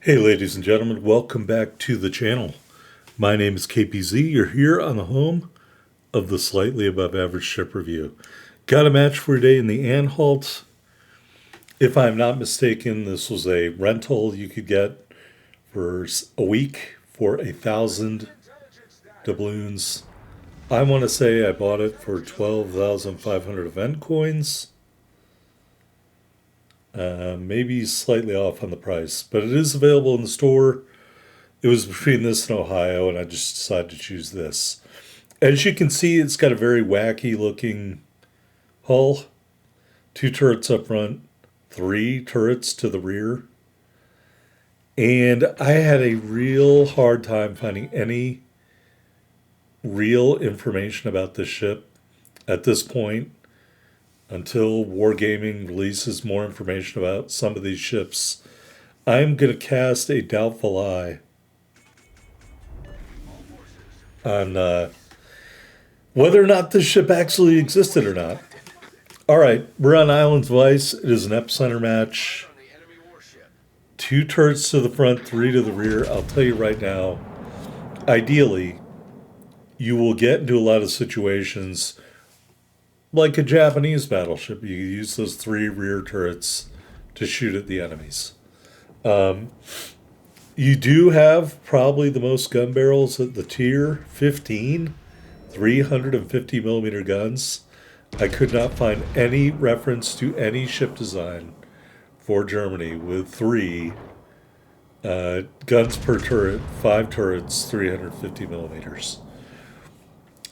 Hey, ladies and gentlemen, welcome back to the channel. My name is KPZ. You're here on the home of the Slightly Above Average Ship Review. Got a match for today in the Anhalt. If I'm not mistaken, this was a rental you could get for a week for 1,000 doubloons. I want to say I bought it for 12,500 event coins. Maybe slightly off on the price, but it is available in the store. It was between this and Ohio, and I just decided to choose this. As you can see, it's got a very wacky looking hull. 2 turrets up front, 3 turrets to the rear. And I had a real hard time finding any real information about this ship at this point until Wargaming releases more information about some of these ships. I'm going to cast a doubtful eye on whether or not this ship actually existed or not. All right, we're on Islands of Ice. It is an epicenter match. 2 turrets to the front, 3 to the rear. I'll tell you right now, ideally, you will get into a lot of situations like a Japanese battleship. You use those 3 rear turrets to shoot at the enemies. You do have probably the most gun barrels at the tier 15, 350 millimeter guns. I could not find any reference to any ship design for Germany with 3 guns per turret, 5 turrets, 350 millimeters.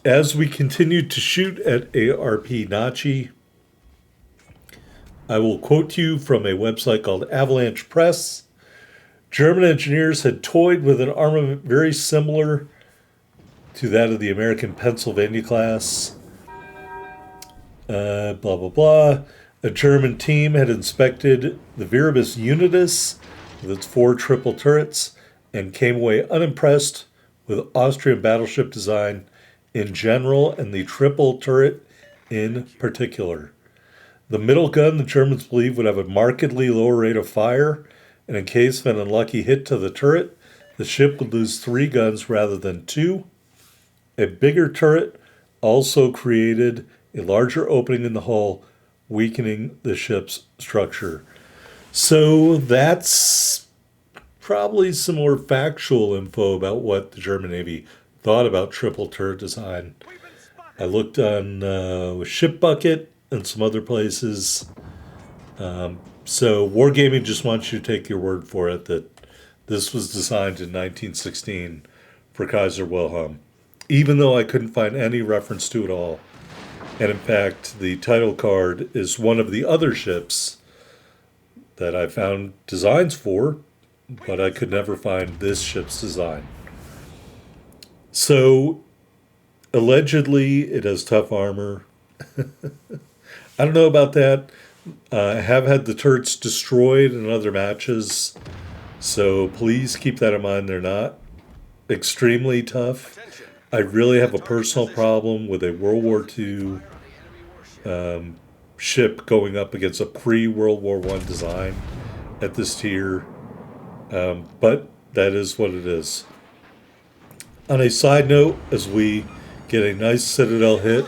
As we continued to shoot at ARP Nachi, I will quote you from a website called Avalanche Press. German engineers had toyed with an armament very similar to that of the American Pennsylvania class. Blah, blah, blah. A German team had inspected the Viribus Unitas with its 4 triple turrets and came away unimpressed with Austrian battleship design in general and the triple turret in particular. The middle gun, the Germans believe, would have a markedly lower rate of fire, and in case of an unlucky hit to the turret, the ship would lose 3 guns rather than 2. A bigger turret also created a larger opening in the hull, weakening the ship's structure. So that's probably some more factual info about what the German Navy thought about triple turret design. I looked on Ship Bucket and some other places. So Wargaming just wants you to take your word for it that this was designed in 1916 for Kaiser Wilhelm, even though I couldn't find any reference to it all. And in fact, the title card is one of the other ships that I found designs for, but I could never find this ship's design. So, allegedly, it has tough armor. I don't know about that. I have had the turrets destroyed in other matches, so please keep that in mind. They're not extremely tough. I really have a personal problem with a World War II ship going up against a pre-World War I design at this tier, but that is what it is. On a side note, as we get a nice Citadel hit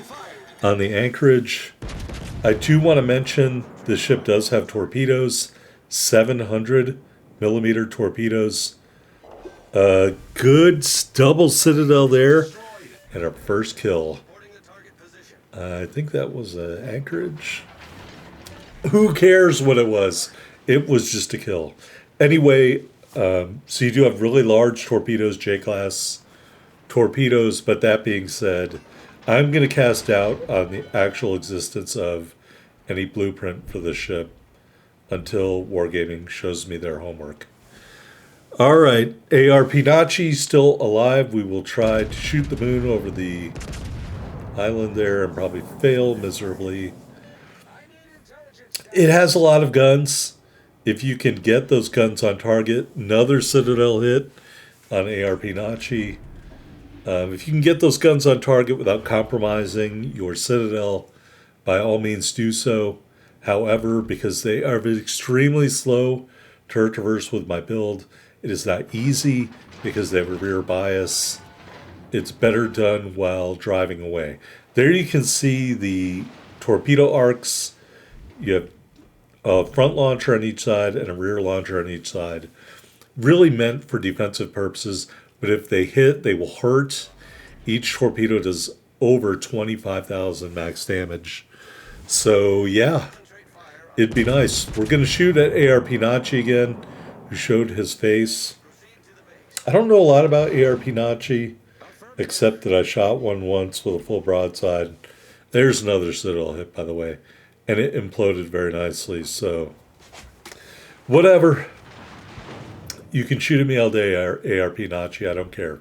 on the anchorage, I do want to mention the ship does have torpedoes, 700 millimeter torpedoes. Good double Citadel there, and our first kill. I think that was an anchorage. Who cares what it was? It was just a kill. Anyway, so you do have really large torpedoes, J-class torpedoes, but that being said, I'm going to cast doubt on the actual existence of any blueprint for this ship until Wargaming shows me their homework. All right, ARP Nachi still alive. We will try to shoot the moon over the island there and probably fail miserably. It has a lot of guns. If you can get those guns on target, another Citadel hit on ARP Nachi. If you can get those guns on target without compromising your Citadel, by all means do so. However, because they are extremely slow to traverse with my build, It is not easy because they have a rear bias. It's better done while driving away. There you can see the torpedo arcs. You have a front launcher on each side and a rear launcher on each side. Really meant for defensive purposes, but if they hit, they will hurt. Each torpedo does over 25,000 max damage. So, yeah, it'd be nice. We're going to shoot at ARP Nachi again, who showed his face. I don't know a lot about ARP Nachi, except that I shot one once with a full broadside. There's another Citadel hit, by the way, and it imploded very nicely, so whatever. You can shoot at me all day, ARP Nachi, I don't care.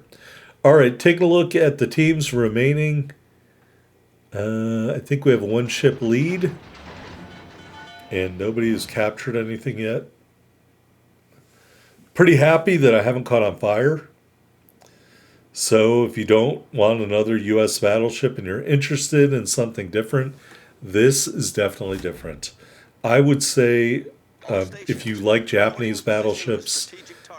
All right, taking a look at the teams remaining. I think we have a one-ship lead, and nobody has captured anything yet. Pretty happy that I haven't caught on fire. So if you don't want another U.S. battleship and you're interested in something different, this is definitely different. I would say if you like Japanese battleships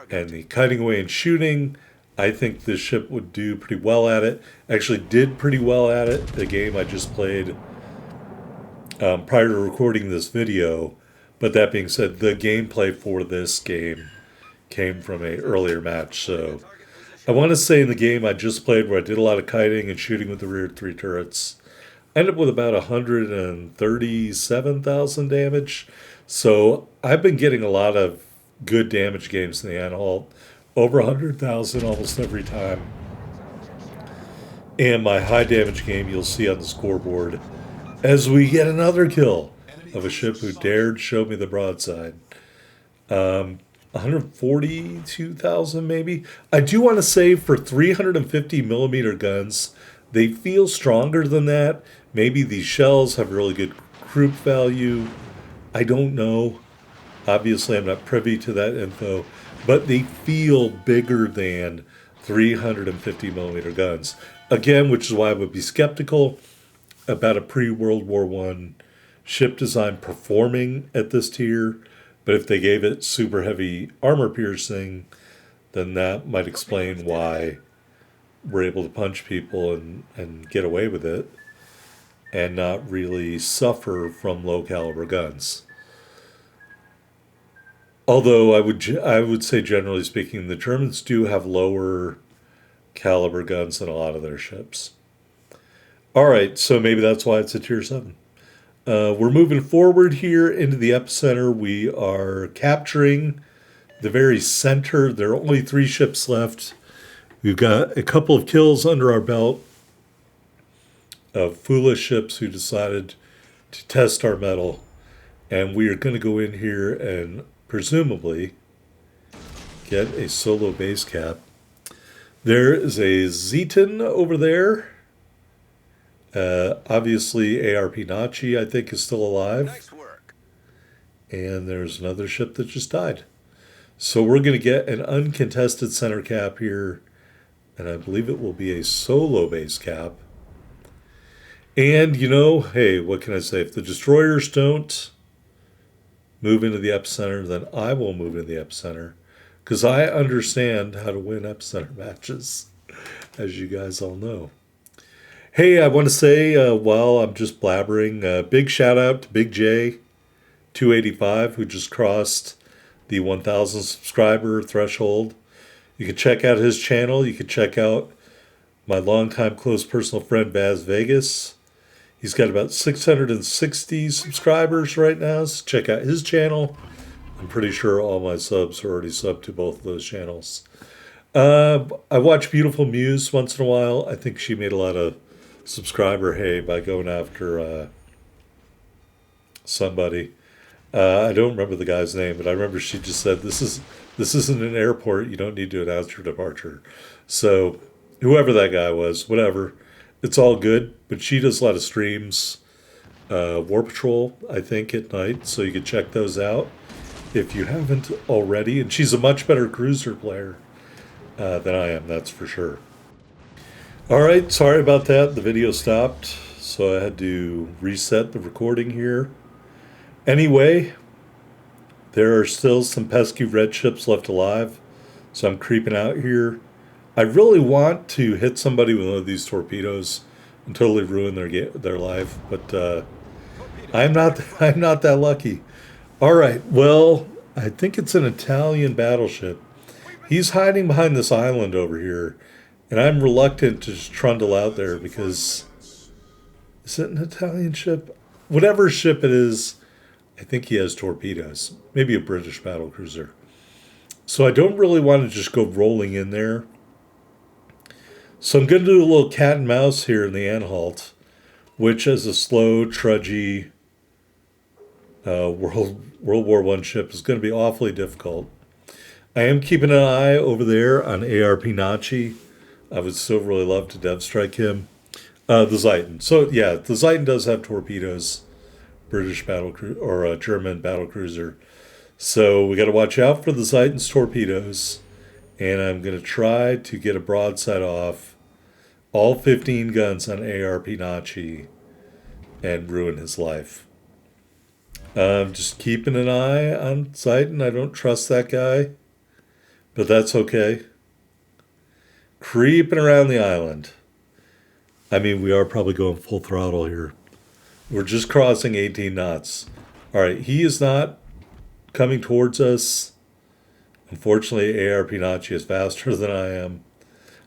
and the cutting away and shooting, I think this ship would do pretty well at it. Actually did pretty well at it. The game I just played prior to recording this video. But that being said, the gameplay for this game came from an earlier match. So I want to say in the game I just played where I did a lot of kiting and shooting with the rear 3 turrets, I ended up with about 137,000 damage. So I've been getting a lot of good damage games in the Anhalt. Over 100,000 almost every time. And my high damage game you'll see on the scoreboard as we get another kill of a ship who dared show me the broadside. 142,000 maybe. I do want to say for 350 millimeter guns, they feel stronger than that. Maybe these shells have really good group value. I don't know. Obviously, I'm not privy to that info. But they feel bigger than 350 millimeter guns. Again, which is why I would be skeptical about a pre-World War I ship design performing at this tier. But if they gave it super heavy armor piercing, then that might explain why we're able to punch people and get away with it and not really suffer from low caliber guns. Although I would say, generally speaking, the Germans do have lower caliber guns than a lot of their ships. All right, so maybe that's why it's a tier 7. We're moving forward here into the epicenter. We are capturing the very center. There are only 3 ships left. We've got a couple of kills under our belt of foolish ships who decided to test our mettle. And we are going to go in here and presumably get a solo base cap. There is a Zeton over there. Obviously, ARP Nachi, I think, is still alive. Nice work. And there's another ship that just died. So we're going to get an uncontested center cap here. And I believe it will be a solo base cap. And, you know, hey, what can I say? If the destroyers don't move into the epicenter, then I will move into the epicenter. Because I understand how to win epicenter matches, as you guys all know. Hey, I want to say, while I'm just blabbering, big shout out to Big J 285, who just crossed the 1,000 subscriber threshold. You can check out his channel. You can check out my longtime close personal friend, Baz Vegas. He's got about 660 subscribers right now, so check out his channel. I'm pretty sure all my subs are already subbed to both of those channels. I watch Beautiful Muse once in a while. I think she made a lot of subscriber hay by going after somebody. I don't remember the guy's name, but I remember she just said, this isn't an airport. You don't need to announce your departure. So whoever that guy was, whatever. It's all good, but she does a lot of streams, War Patrol, I think, at night, so you can check those out if you haven't already. And she's a much better cruiser player than I am, that's for sure. All right, sorry about that. The video stopped, so I had to reset the recording here. Anyway, there are still some pesky red ships left alive. So I'm creeping out here. I really want to hit somebody with one of these torpedoes and totally ruin their life, but I'm not I'm not that lucky. All right, well, I think it's an Italian battleship. He's hiding behind this island over here, and I'm reluctant to just trundle out there because is it an Italian ship? Whatever ship it is, I think he has torpedoes. Maybe a British battlecruiser. So I don't really want to just go rolling in there. So I'm going to do a little cat and mouse here in the Anhalt, which as a slow, trudgy World War One ship is going to be awfully difficult. I am keeping an eye over there on ARP Nachi. I would still really love to dev strike him. The Zeiten. So yeah, the Zeiten does have torpedoes, British battle or a German battle cruiser. So we got to watch out for the Zeiten's torpedoes, and I'm going to try to get a broadside off all 15 guns on ARP Nachi and ruin his life. Just keeping an eye on Zeiten. I don't trust that guy, but that's okay. Creeping around the island. I mean, we are probably going full throttle here. We're just crossing 18 knots. All right, he is not coming towards us. Unfortunately, ARP Nachi is faster than I am.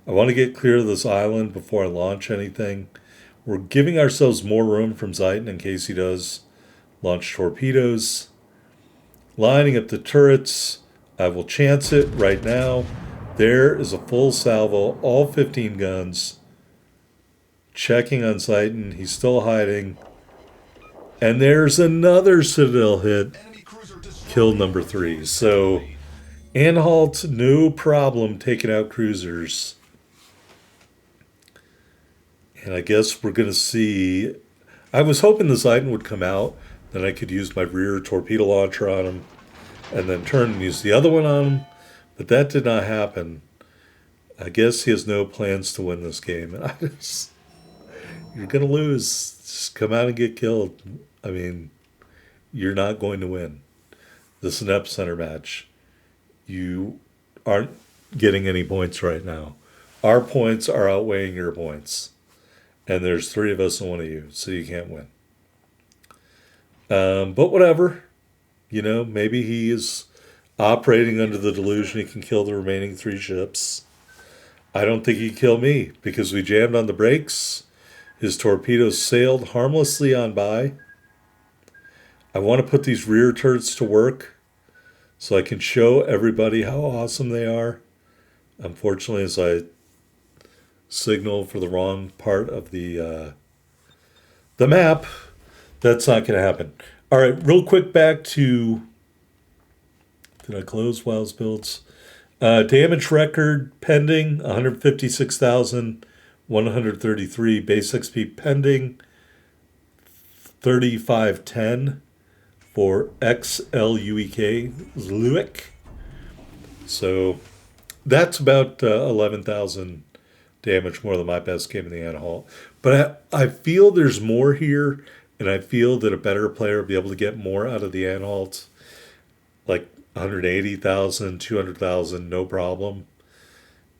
I want to get clear of this island before I launch anything. We're giving ourselves more room from Zeiten in case he does launch torpedoes. Lining up the turrets. I will chance it right now. There is a full salvo, all 15 guns. Checking on Zeiten. He's still hiding. And there's another Citadel hit. Kill number 3. So Anhalt, no problem taking out cruisers. And I guess we're going to see... I was hoping the Zeiten would come out. Then I could use my rear torpedo launcher on him. And then turn and use the other one on him. But that did not happen. I guess he has no plans to win this game. And I just... You're going to lose. Just come out and get killed. I mean, you're not going to win. This is an epicenter match. You aren't getting any points right now. Our points are outweighing your points. And there's 3 of us and 1 of you, so you can't win. But whatever. You know, maybe he is operating under the delusion he can kill the remaining 3 ships. I don't think he'd kill me because we jammed on the brakes. His torpedoes sailed harmlessly on by. I want to put these rear turrets to work so I can show everybody how awesome they are. Unfortunately, as I signal for the wrong part of the map, that's not going to happen. All right, real quick back to... Did I close Wiles Builds? Damage record pending, 156,133. Base XP pending, 3510 for XLUEK, Zluik. So that's about 11,000 damage more than my best game in the Anhalt. But I feel there's more here, and I feel that a better player will be able to get more out of the Anhalt. Like 180,000, 200,000, no problem.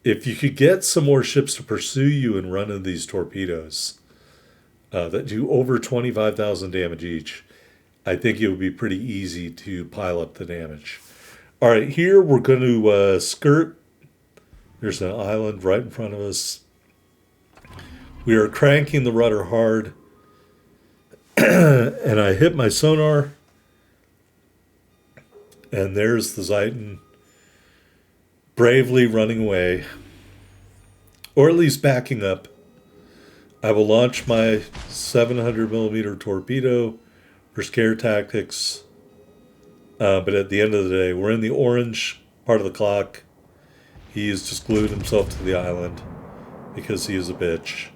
If you could get some more ships to pursue you and run into these torpedoes that do over 25,000 damage each, I think it would be pretty easy to pile up the damage. All right, here we're going to skirt. There's an island right in front of us. We are cranking the rudder hard. And I hit my sonar. And there's the Zeiten bravely running away. Or at least backing up. I will launch my 700 millimeter torpedo for scare tactics. But at the end of the day, we're in the orange part of the clock. He has just glued himself to the island because he is a bitch.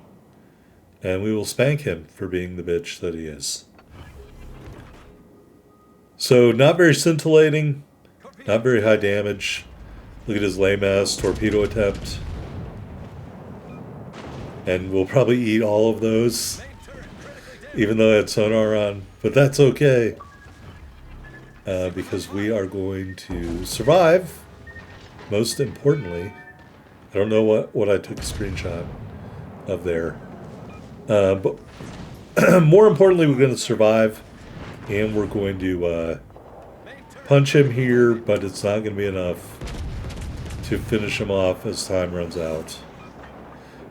And we will spank him for being the bitch that he is. So, not very scintillating, not very high damage. Look at his lame-ass torpedo attempt. And we'll probably eat all of those, even though I had sonar on. But that's okay, because we are going to survive. most importantly, I don't know what I took a screenshot of there. But more importantly, we're going to survive, and we're going to punch him here, but it's not going to be enough to finish him off as time runs out.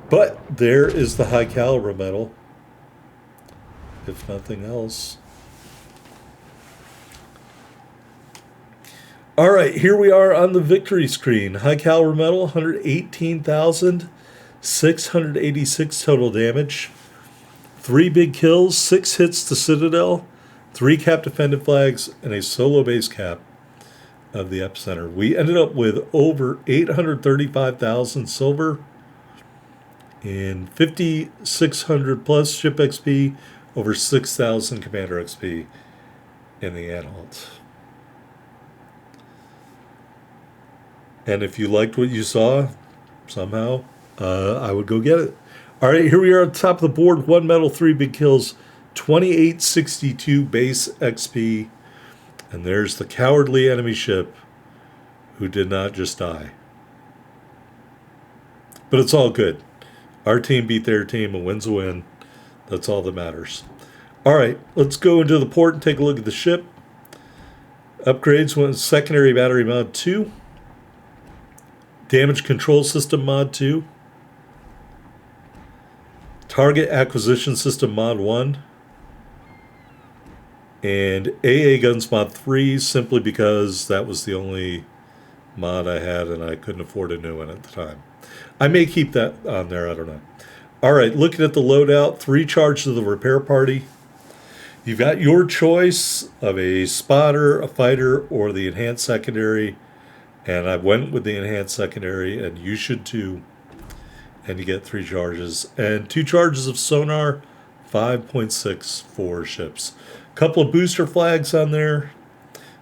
But there is the high caliber medal, if nothing else. All right, here we are on the victory screen. High caliber medal, 118,686 total damage. 3 big kills, 6 hits to Citadel, 3 cap defended flags, and a solo base cap of the epicenter. We ended up with over 835,000 silver and 5,600 plus ship XP, over 6,000 commander XP in the Anhalt. And if you liked what you saw, somehow, I would go get it. All right, here we are at the top of the board. 1 medal, 3 big kills, 2862 base XP. And there's the cowardly enemy ship who did not just die. But it's all good. Our team beat their team. A win's a win. That's all that matters. All right, let's go into the port and take a look at the ship. Upgrades went secondary battery mod 2. Damage control system mod 2. Target acquisition system mod 1. And AA guns mod 3, simply because that was the only mod I had and I couldn't afford a new one at the time. I may keep that on there, I don't know. All right, looking at the loadout, 3 charges of the repair party. You've got your choice of a spotter, a fighter, or the enhanced secondary. And I went with the enhanced secondary, and you should too. And you get 3 charges. And 2 charges of sonar, 5.6 for ships. Couple of booster flags on there.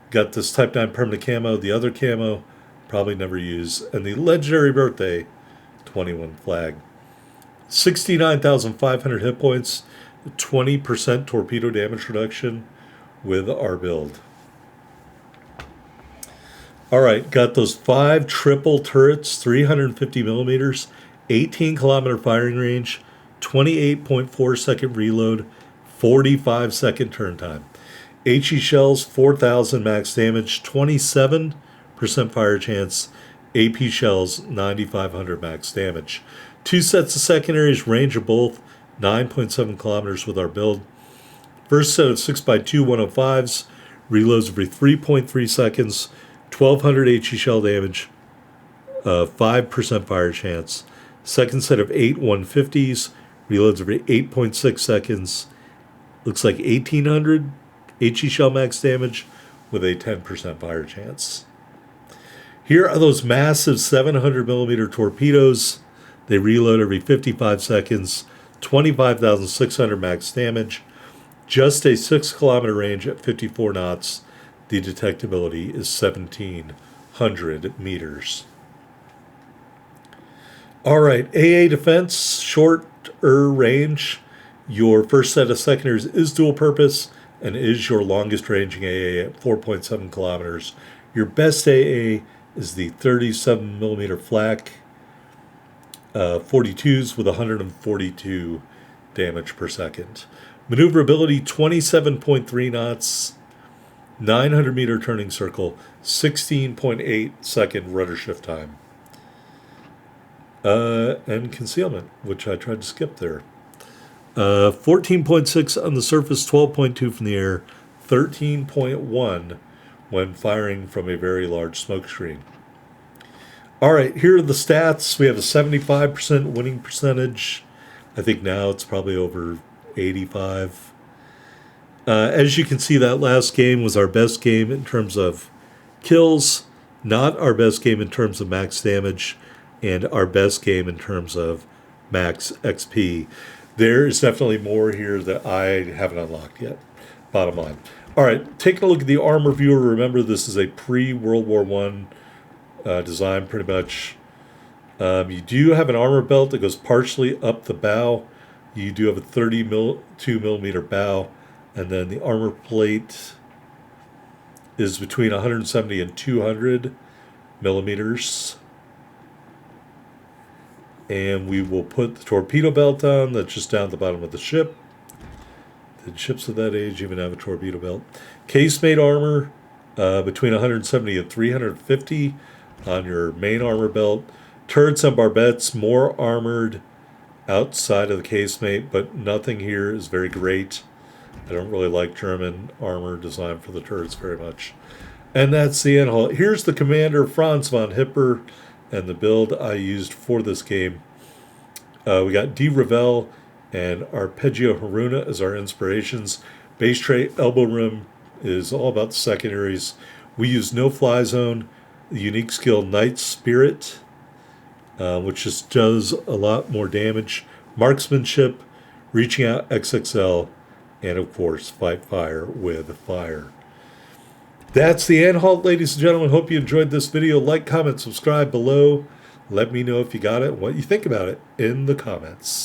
Got this Type 9 permanent camo, the other camo, probably never use. And the legendary birthday 21 flag. 69,500 hit points, 20% torpedo damage reduction with our build. All right, got those 5 triple turrets, 350 millimeters, 18 kilometer firing range, 28.4 second reload, 45 second turn time. HE shells, 4,000 max damage, 27% fire chance. AP shells, 9,500 max damage. 2 sets of secondaries, range of both, 9.7 kilometers with our build. First set of 6x2 105s, reloads every 3.3 seconds, 1,200 HE shell damage, 5% fire chance. Second set of 8 150s, reloads every 8.6 seconds, looks like 1,800 HE shell max damage with a 10% fire chance. Here are those massive 700 millimeter torpedoes. They reload every 55 seconds, 25,600 max damage, just a 6 kilometer range at 54 knots. The detectability is 1,700 meters. All right, AA defense, shorter range. Your first set of secondaries is dual purpose and is your longest ranging AA at 4.7 kilometers. Your best AA is the 37 millimeter flak 42s with 142 damage per second. Maneuverability 27.3 knots, 900 meter turning circle, 16.8 second rudder shift time. And concealment, which I tried to skip there. 14.6 on the surface, 12.2 from the air, 13.1 when firing from a very large smoke screen. All right, here are the stats. We have a 75% winning percentage. I think now it's probably over 85. As you can see, that last game was our best game in terms of kills, not our best game in terms of max damage, and our best game in terms of max XP. There is definitely more here that I haven't unlocked yet, bottom line. All right, taking a look at the armor viewer. Remember, this is a pre-World War I design, pretty much. You do have an armor belt that goes partially up the bow. You do have a 32 millimeter bow, and then the armor plate is between 170 and 200 millimeters. And we will put the torpedo belt on. That's just down at the bottom of the ship. The ships of that age even have a torpedo belt. Casemate armor, between 170 and 350 on your main armor belt. Turrets and barbettes, more armored outside of the casemate, but nothing here is very great. I don't really like German armor design for the turrets very much. And that's the Anhalt. Here's the commander, Franz von Hipper, and the build I used for this game. We got D. Ravel and Arpeggio Haruna as our inspirations. Base tray, elbow rim is all about the secondaries. We use no fly zone, the unique skill Knight Spirit, which just does a lot more damage. Marksmanship, reaching out XXL, and of course, fight fire with fire. That's the Anhalt, ladies and gentlemen. Hope you enjoyed this video. Like, comment, subscribe below. Let me know if you got it and what you think about it in the comments.